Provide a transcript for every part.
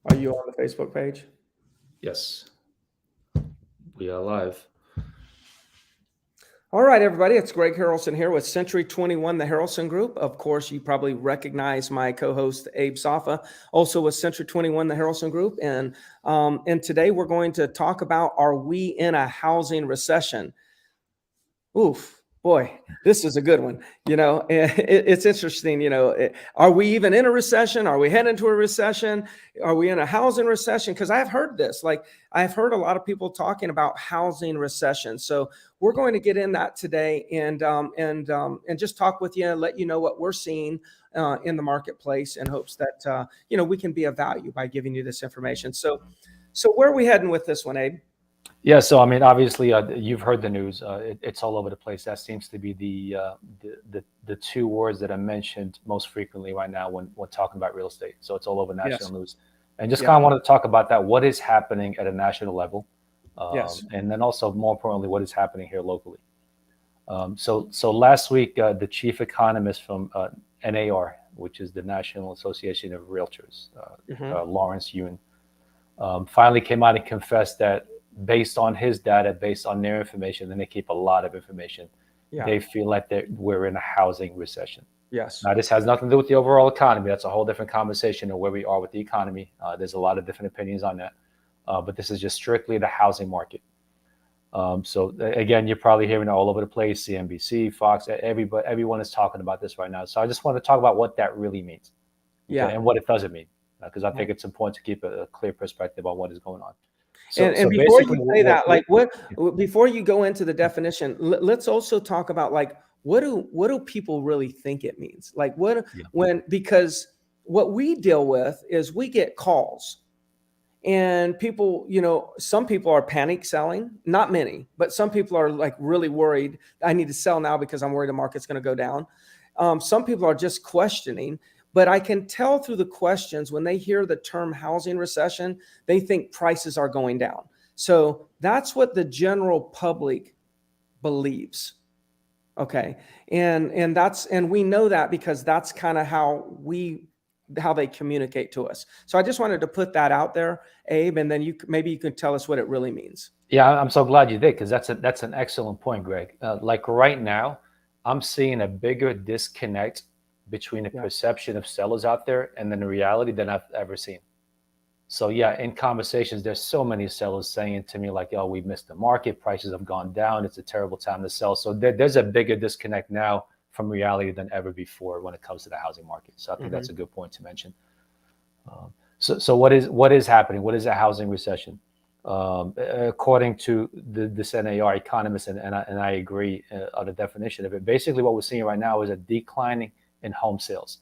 Are you on the Facebook page? Yes, we are live. All right, everybody. It's Greg Harrelson here with Century 21, the Harrelson Group. Of course, you probably recognize my co-host Abe Safa, also with Century 21, the Harrelson Group. And today we're going to talk about, are we in a housing recession? Oof, boy, this is a good one. It's interesting. Are we even in a recession? Are we heading to a recession? Are we in a housing recession? Because I've heard this. Like, I've heard a lot of people talking about housing recession. So we're going to get in that today and just talk with you and let you know what we're seeing in the marketplace in hopes that we can be of value by giving you this information. So where are we heading with this one, Abe? Yeah, so I mean, obviously, you've heard the news. It's all over the place. That seems to be the two words that are mentioned most frequently right now when talking about real estate. So it's all over national Yes. news, and just Yeah. kind of wanted to talk about that. What is happening at a national level, Yes. and then also more importantly, what is happening here locally. So last week, the chief economist from NAR, which is the National Association of Realtors, Hmm. Lawrence Yun, finally came out and confessed that based on his data, based on their information, and they keep a lot of information, Yeah. they feel like we're in a housing recession. Yes. Now, this has nothing to do with the overall economy. That's a whole different conversation of where we are with the economy. There's a lot of different opinions on that. But this is just strictly the housing market. So again, you're probably hearing it all over the place, CNBC, Fox, everyone is talking about this right now. So I just want to talk about what that really means, okay, Yeah. and what it doesn't mean, because I Yeah. think it's important to keep a clear perspective on what is going on. So, And so before basically, you say that, like what yeah. before you go into the definition, let's also talk about like what do people really think it means? Like what Yeah. when because what we deal with is we get calls and people, some people are panic selling, not many, but some people are like really worried. I need to sell now because I'm worried the market's going to go down. Some people are just questioning, but I can tell through the questions when they hear the term housing recession, they think prices are going down. So that's what the general public believes. Okay. And we know that because that's kind of how they communicate to us. So I just wanted to put that out there, Abe, and then maybe you can tell us what it really means. Yeah, I'm so glad you did, because that's an excellent point, Greg. Like right now, I'm seeing a bigger disconnect between the Yeah. perception of sellers out there and then the reality than I've ever seen. So yeah, in conversations, there's so many sellers saying to me like, "Oh, we missed the market. Prices have gone down. It's a terrible time to sell." So there's a bigger disconnect now from reality than ever before when it comes to the housing market. So I think Hmm. that's a good point to mention. So what is happening? What is a housing recession? According to this NAR economist, and I agree on the definition of it. Basically, what we're seeing right now is a declining in home sales.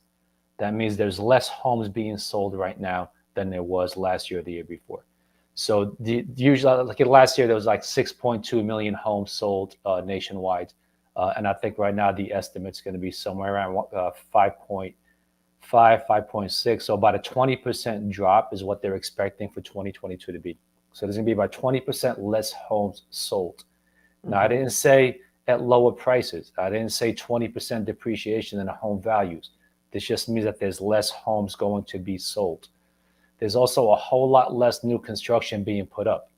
That means there's less homes being sold right now than there was last year or the year before. So usually, like last year, there was like 6.2 million homes sold nationwide, and I think right now the estimate's going to be somewhere around 5.6. So about a 20% drop is what they're expecting for 2022 to be. So there's going to be about 20% less homes sold. Now, I Hmm. didn't say at lower prices. I didn't say 20% depreciation in the home values. This just means that there's less homes going to be sold. There's also a whole lot less new construction being put up.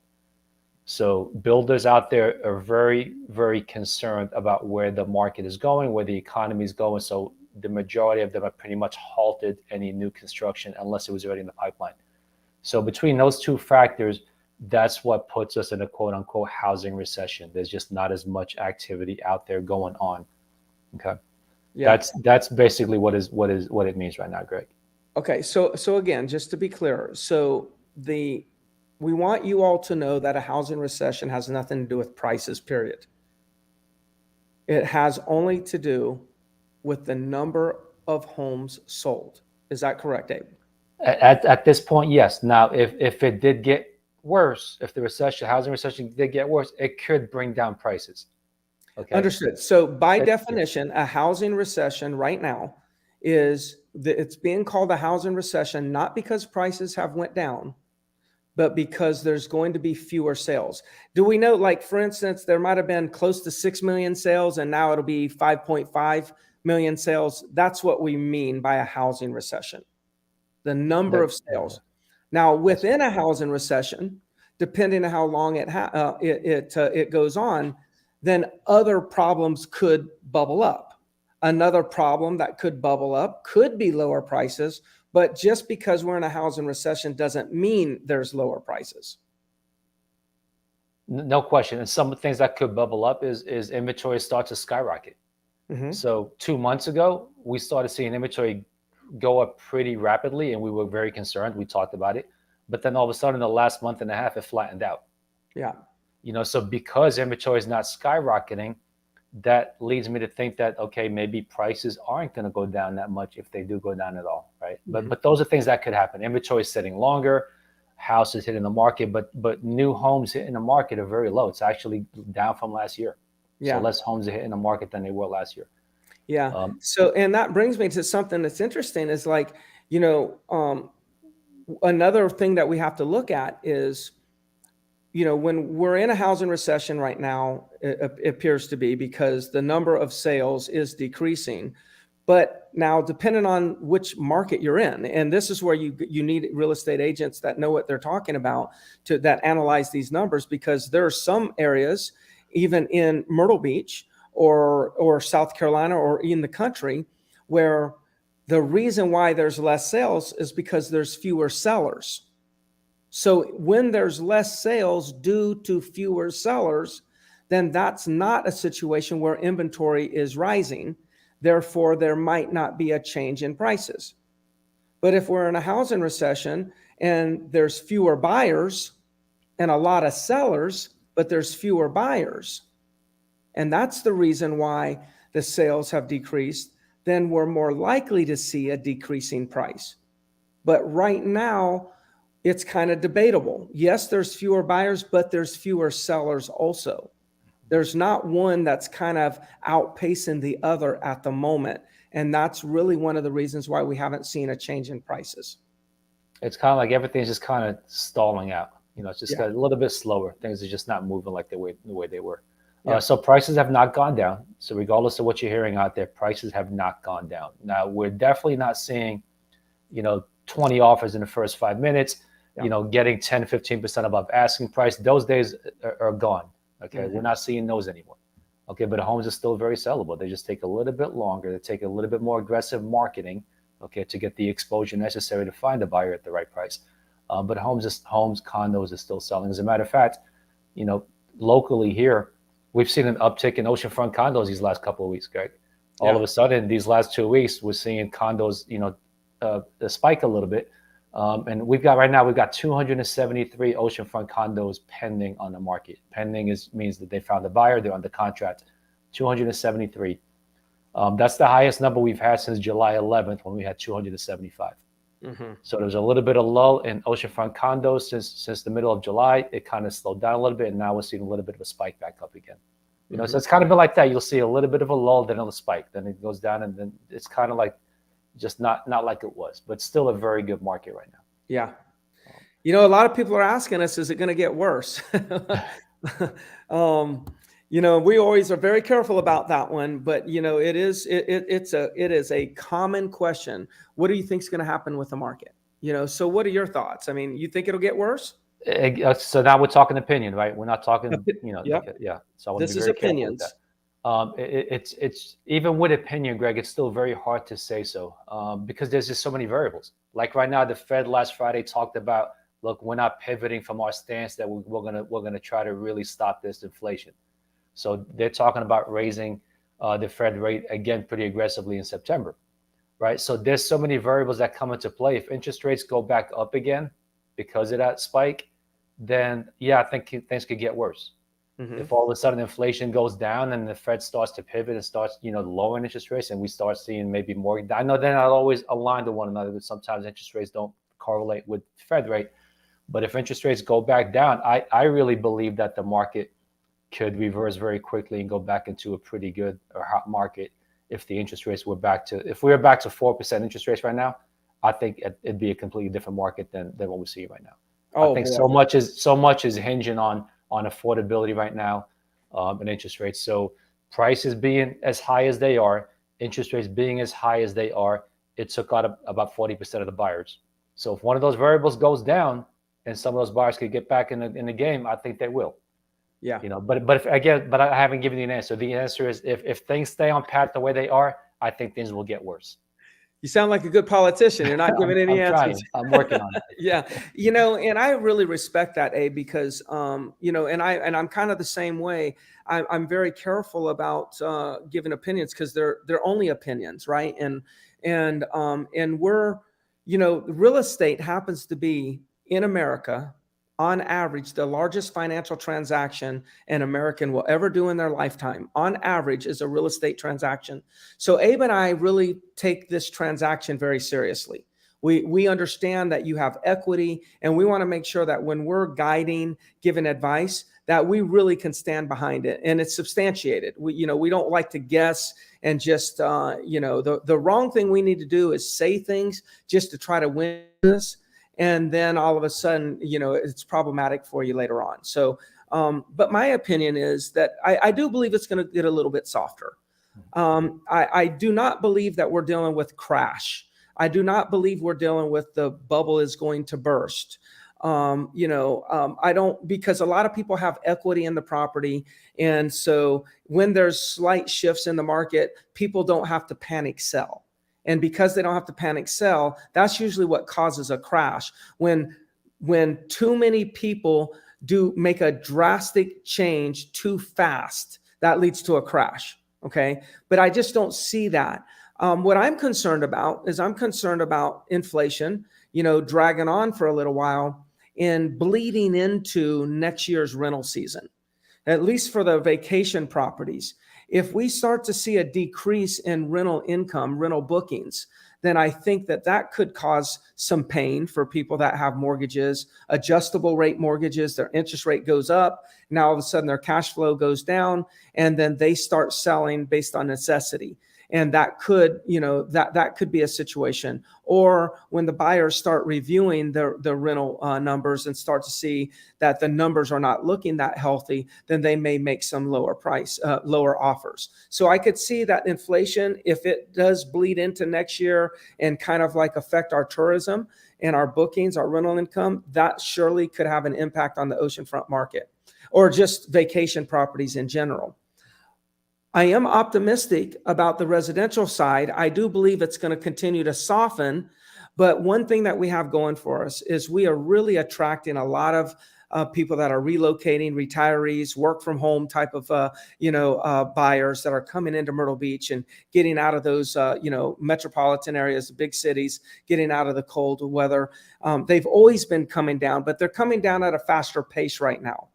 So builders out there are very, very concerned about where the market is going, where the economy is going. So the majority of them have pretty much halted any new construction unless it was already in the pipeline. So between those two factors, that's what puts us in a quote unquote housing recession. There's just not as much activity out there going on. Okay. Yeah. That's basically what it means right now, Greg. Okay. So again, just to be clear, so the we want you all to know that a housing recession has nothing to do with prices, period. It has only to do with the number of homes sold. Is that correct, Abe? At this point, yes. Now, if it did get worse, if the housing recession did get worse, it could bring down prices. Okay. Understood. So by Yeah. definition, a housing recession right now it's being called a housing recession not because prices have went down, but because there's going to be fewer sales. Do we know, like for instance, there might have been close to 6 million sales and now it'll be 5.5 million sales? That's what we mean by a housing recession. The number That, of yeah. sales. Now, within a housing recession, depending on how long it goes on, then other problems could bubble up. Another problem that could bubble up could be lower prices, but just because we're in a housing recession doesn't mean there's lower prices. No question. And some things that could bubble up is inventory starts to skyrocket. Mm-hmm. So 2 months ago, we started seeing inventory go up pretty rapidly, and we were very concerned. We talked about it, but then all of a sudden, the last month and a half, it flattened out. Yeah. So because inventory is not skyrocketing, that leads me to think that, okay, maybe prices aren't going to go down that much if they do go down at all, right? Mm-hmm. But those are things that could happen. Inventory is sitting longer, houses hitting the market, but new homes hitting the market are very low. It's actually down from last year. Yeah. So less homes are hitting the market than they were last year. Yeah. So, and that brings me to something that's interesting is like, another thing that we have to look at is, when we're in a housing recession right now, it appears to be because the number of sales is decreasing. But now, depending on which market you're in, and this is where you need real estate agents that know what they're talking about that analyze these numbers, because there are some areas, even in Myrtle Beach or South Carolina or in the country, where the reason why there's less sales is because there's fewer sellers. So when there's less sales due to fewer sellers, then that's not a situation where inventory is rising. Therefore, there might not be a change in prices. But if we're in a housing recession and there's fewer buyers and a lot of sellers, but there's fewer buyers, and that's the reason why the sales have decreased, then we're more likely to see a decreasing price. But right now, it's kind of debatable. Yes, there's fewer buyers, but there's fewer sellers also. There's not one that's kind of outpacing the other at the moment. And that's really one of the reasons why we haven't seen a change in prices. It's kind of like everything's just kind of stalling out. It's just Yeah. a little bit slower. Things are just not moving like the way they were. Yeah. So prices have not gone down. So regardless of what you're hearing out there, prices have not gone down. Now, we're definitely not seeing, 20 offers in the first 5 minutes, Yeah. Getting 10, 15% above asking price. Those days are gone. Okay. Mhm. We're not seeing those anymore. Okay. But homes are still very sellable. They just take a little bit longer. They take a little bit more aggressive marketing, okay, to get the exposure necessary to find a buyer at the right price. But homes, condos are still selling. As a matter of fact, locally here, we've seen an uptick in oceanfront condos these last couple of weeks, Greg. All of a sudden, these last 2 weeks, we're seeing condos, spike a little bit. And we've got 273 oceanfront condos pending on the market. Pending means that they found a buyer, they're under contract. 273. That's the highest number we've had since July 11th, when we had 275. Mm-hmm. So there's a little bit of lull in oceanfront condos since the middle of July. It kind of slowed down a little bit, and now we're seeing a little bit of a spike back up again. So it's kind of been like that. You'll see a little bit of a lull, then a spike, then it goes down, and then it's kind of like just not like it was, but still a very good market right now. Yeah. A lot of people are asking us, is it going to get worse? We always are very careful about that one, but it is a common question. What do you think is going to happen with the market? So what are your thoughts? I mean, you think it'll get worse? So now we're talking opinion, right? We're not talking, Yep. yeah. So I want to This be is very careful with opinions. that. It's even with opinion, Greg, it's still very hard to say so, because there's just so many variables. Like right now, the Fed last Friday talked about, look, we're not pivoting from our stance that we're gonna try to really stop this inflation. So they're talking about raising the Fed rate again pretty aggressively in September, right? So there's so many variables that come into play. If interest rates go back up again because of that spike, then yeah, I think things could get worse. Mm-hmm. If all of a sudden inflation goes down and the Fed starts to pivot and starts, lowering interest rates, and we start seeing maybe more, I know they're not always aligned to one another, but sometimes interest rates don't correlate with Fed rate. But if interest rates go back down, I really believe that the market could reverse very quickly and go back into a pretty good or hot market if the interest rates were if we were back to 4% interest rates right now. I think it'd be a completely different market than what we see right now. I think so much is hinging on affordability right now, and interest rates. So prices being as high as they are, interest rates being as high as they are, it took out about 40% of the buyers. So if one of those variables goes down and some of those buyers could get back in the game, I think they will. Yeah. But I haven't given you an answer. The answer is if things stay on path the way they are, I think things will get worse. You sound like a good politician. You're not giving any I'm answers. trying. I'm working on it. Yeah, and I really respect that, Abe, because and I'm kind of the same way. I'm very careful about giving opinions because they're only opinions, right? And we're, real estate happens to be in America, on average, the largest financial transaction an American will ever do in their lifetime, on average, is a real estate transaction. So Abe and I really take this transaction very seriously. We understand that you have equity, and we want to make sure that when we're guiding, giving advice, that we really can stand behind it and it's substantiated. We don't like to guess and just, the wrong thing we need to do is say things just to try to win this. And then all of a sudden, it's problematic for you later on. So, but my opinion is that I do believe it's going to get a little bit softer. I do not believe that we're dealing with crash. I do not believe we're dealing with the bubble is going to burst. I don't, because a lot of people have equity in the property. And so when there's slight shifts in the market, people don't have to panic sell. And because they don't have to panic sell, that's usually what causes a crash. When too many people do make a drastic change too fast, that leads to a crash. Okay. But I just don't see that. What I'm concerned about is inflation, dragging on for a little while and bleeding into next year's rental season, at least for the vacation properties. If we start to see a decrease in rental income, rental bookings, then I think that could cause some pain for people that have mortgages, adjustable rate mortgages. Their interest rate goes up. Now all of a sudden their cash flow goes down, and then they start selling based on necessity. And that could, that could be a situation. Or when the buyers start reviewing the rental numbers and start to see that the numbers are not looking that healthy, then they may make some lower offers. So I could see that inflation, if it does bleed into next year and kind of like affect our tourism and our bookings, our rental income, that surely could have an impact on the oceanfront market or just vacation properties in general. I am optimistic about the residential side. I do believe it's going to continue to soften. But one thing that we have going for us is we are really attracting a lot of people that are relocating, retirees, work from home type of, buyers that are coming into Myrtle Beach and getting out of those, metropolitan areas, big cities, getting out of the cold weather. They've always been coming down, but they're coming down at a faster pace right now.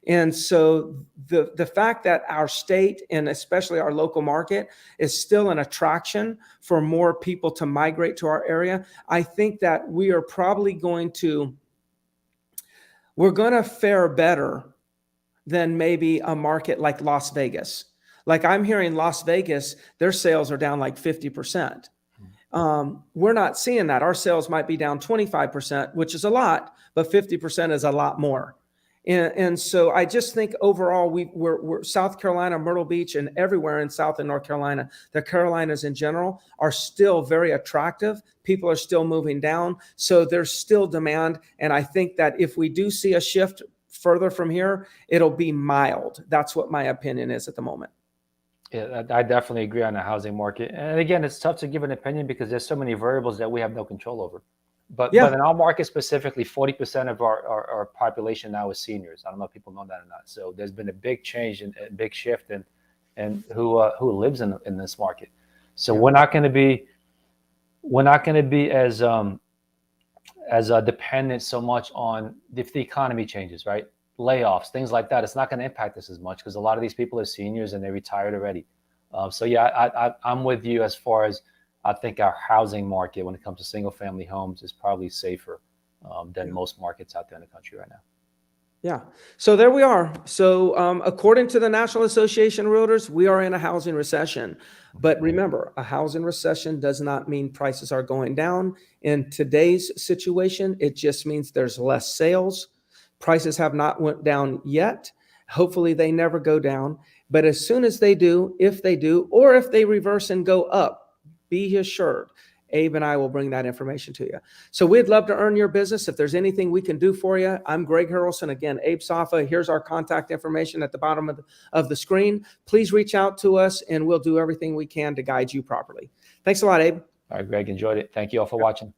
And so the fact that our state and especially our local market is still an attraction for more people to migrate to our area, I think that we are probably going to fare better than maybe a market like Las Vegas. Like I'm hearing Las Vegas, their sales are down like 50%. We're not seeing that. Our sales might be down 25%, which is a lot, but 50% is a lot more. And so I just think overall we're South Carolina, Myrtle Beach, and everywhere in South and North Carolina, the Carolinas in general are still very attractive. People are still moving down. So there's still demand. And I think that if we do see a shift further from here, it'll be mild. That's what my opinion is at the moment. Yeah, I definitely agree on the housing market. And again, it's tough to give an opinion because there's so many variables that we have no control over. But in our market specifically, 40% of our population now is seniors. I don't know if people know that or not. So there's been a big change and a big shift in who lives in this market. So we're not going to be as dependent so much on if the economy changes, right? Layoffs, things like that. It's not going to impact us as much because a lot of these people are seniors and they're retired already. So yeah, I'm with you as far as I think our housing market, when it comes to single family homes, is probably safer than most markets out there in the country right now. Yeah. So there we are. So according to the National Association of Realtors, we are in a housing recession. But remember, a housing recession does not mean prices are going down. In today's situation, it just means there's less sales. Prices have not went down yet. Hopefully they never go down. But as soon as they do, if they do, or if they reverse and go up, be assured Abe and I will bring that information to you. So we'd love to earn your business. If there's anything we can do for you, I'm Greg Harrelson. Again, Abe Safa. Here's our contact information at the bottom of the screen. Please reach out to us, and we'll do everything we can to guide you properly. Thanks a lot, Abe. All right, Greg, enjoyed it. Thank you all for watching.